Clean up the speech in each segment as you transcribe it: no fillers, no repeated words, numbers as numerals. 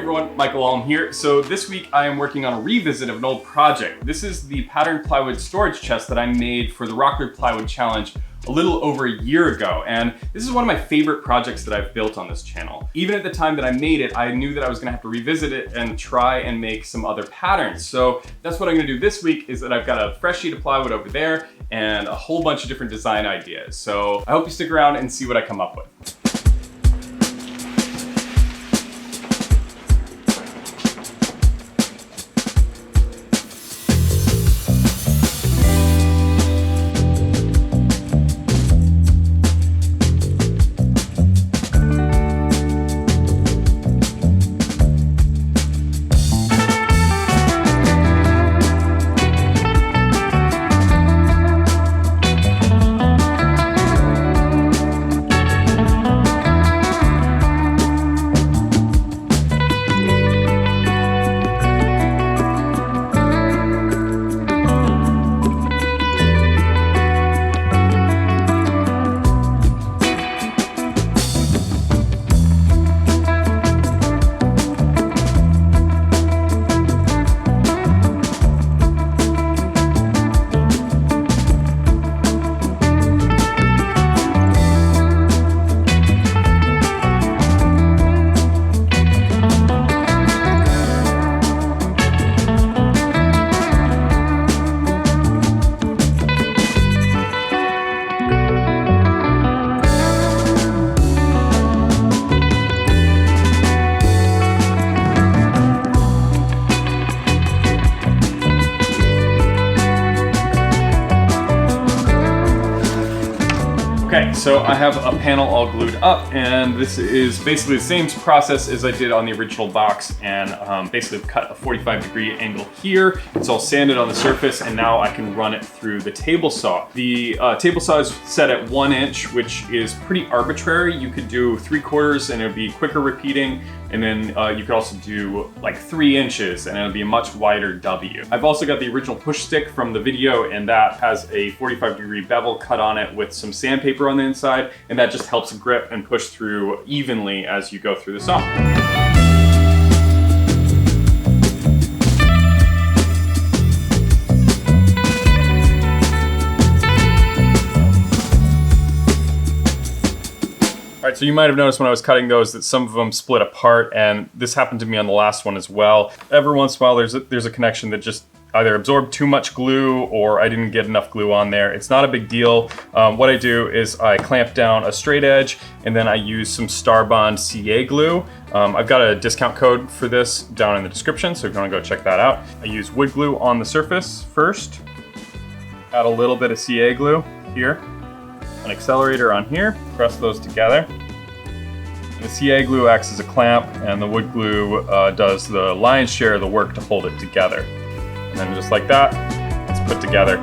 everyone, Michael Alm here. So this week I am working on a revisit of an old project. This is the patterned plywood storage chest that I made for the Rockwood Plywood Challenge a little over a year ago. And this is one of my favorite projects that I've built on this channel. Even at the time that I made it, I knew that I was gonna have to revisit it and try and make some other patterns. So that's what I'm gonna do this week, is that I've got a fresh sheet of plywood over there and a whole bunch of different design ideas. So I hope you stick around and see what I come up with. Okay, so I have a panel all glued up, and this is basically the same process as I did on the original box, and basically cut a 45-degree angle here. It's all sanded on the surface, and now I can run it through the table saw. The table saw is set at 1 inch, which is pretty arbitrary. You could do 3/4 and it would be quicker repeating, and then you could also do like 3 inches and it would be a much wider W. I've also got the original push stick from the video, and that has a 45-degree bevel cut on it with some sandpaper on the inside, and that just helps grip and push through evenly as you go through the saw. All right, so you might have noticed when I was cutting those that some of them split apart, and this happened to me on the last one as well. Every once in a while there's a connection that just either absorbed too much glue or I didn't get enough glue on there. It's not a big deal. What I do is I clamp down a straight edge, and then I use some Starbond CA glue. I've got a discount code for this down in the description, so if you wanna go check that out. I use wood glue on the surface first, add a little bit of CA glue here, an accelerator on here, press those together. The CA glue acts as a clamp, and the wood glue does the lion's share of the work to hold it together. And then just like that, it's put together.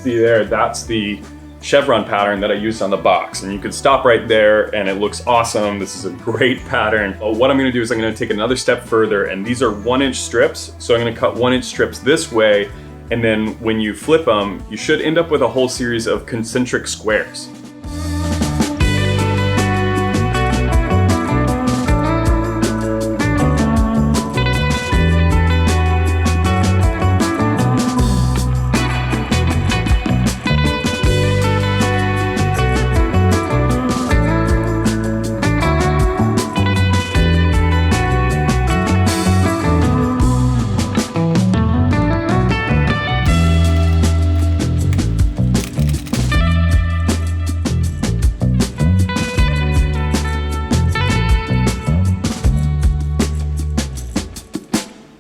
See there, that's the Chevron pattern that I used on the box, and you could stop right there and it looks awesome. This is a great pattern. But what I'm gonna do is I'm gonna take another step further, and these are 1-inch strips. So I'm gonna cut 1-inch strips this way, and then when you flip them, you should end up with a whole series of concentric squares.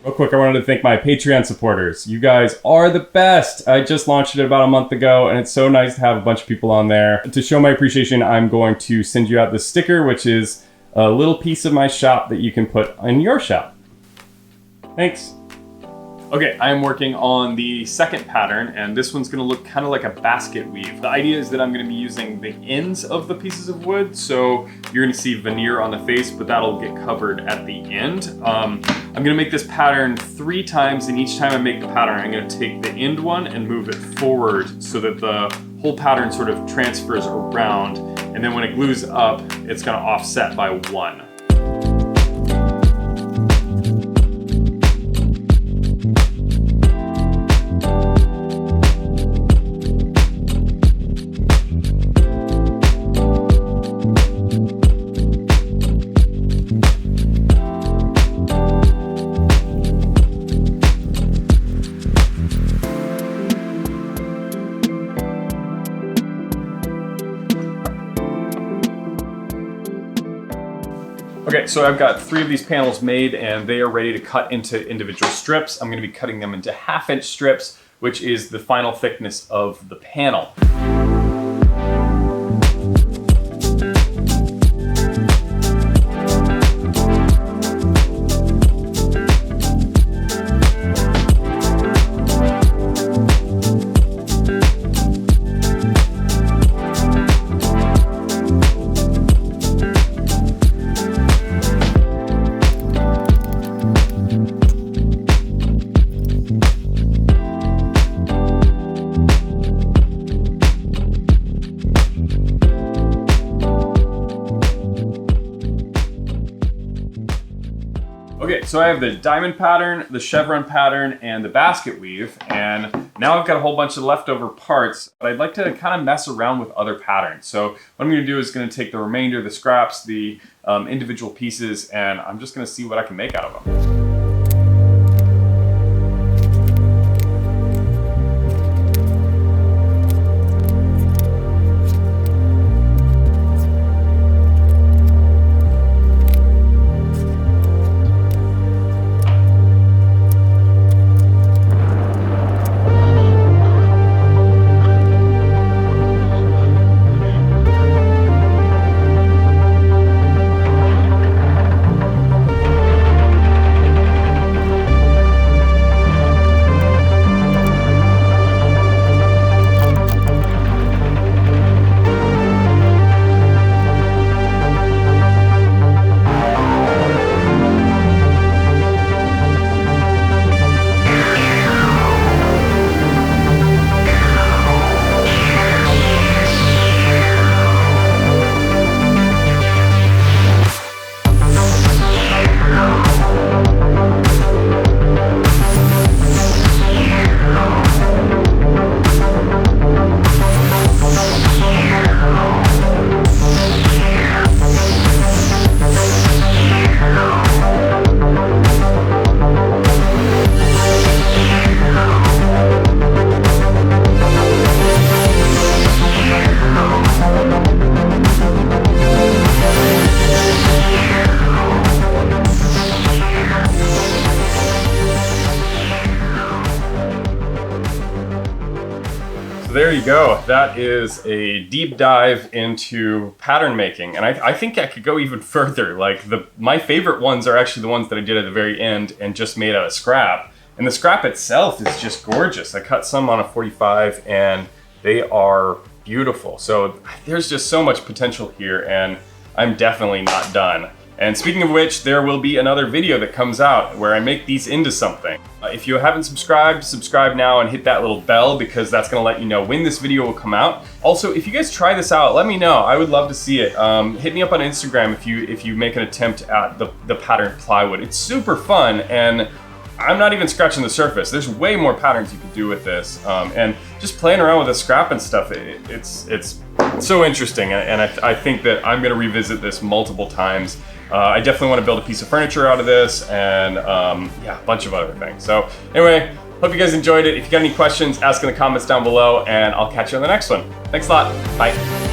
Real quick, I wanted to thank my Patreon supporters. You guys are the best. I just launched it about a month ago, and it's so nice to have a bunch of people on there. To show my appreciation, I'm going to send you out this sticker, which is a little piece of my shop that you can put in your shop. Thanks. Okay, I am working on the second pattern, and this one's gonna look kind of like a basket weave. The idea is that I'm gonna be using the ends of the pieces of wood, so you're gonna see veneer on the face, but that'll get covered at the end. I'm gonna make this pattern 3 times, and each time I make the pattern, I'm gonna take the end one and move it forward so that the whole pattern sort of transfers around, and then when it glues up, it's gonna offset by 1. Okay, so I've got 3 of these panels made and they are ready to cut into individual strips. I'm gonna be cutting them into 1/2-inch strips, which is the final thickness of the panel. Okay, so I have the diamond pattern, the chevron pattern, and the basket weave, and now I've got a whole bunch of leftover parts, but I'd like to kind of mess around with other patterns. So what I'm gonna do is gonna take the remainder, the scraps, the individual pieces, and I'm just gonna see what I can make out of them. So there you go. That is a deep dive into pattern making. And I think I could go even further. Like my favorite ones are actually the ones that I did at the very end and just made out of scrap. And the scrap itself is just gorgeous. I cut some on a 45 and they are beautiful. So there's just so much potential here and I'm definitely not done. And speaking of which, there will be another video that comes out where I make these into something. If you haven't subscribed, subscribe now and hit that little bell because that's gonna let you know when this video will come out. Also, if you guys try this out, let me know. I would love to see it. Hit me up on Instagram if you make an attempt at the pattern plywood. It's super fun and I'm not even scratching the surface. There's way more patterns you can do with this. And just playing around with the scrap and stuff, it's so interesting. And I think that I'm gonna revisit this multiple times. I definitely want to build a piece of furniture out of this and yeah, a bunch of other things. So anyway, hope you guys enjoyed it. If you got any questions, ask in the comments down below and I'll catch you on the next one. Thanks a lot. Bye.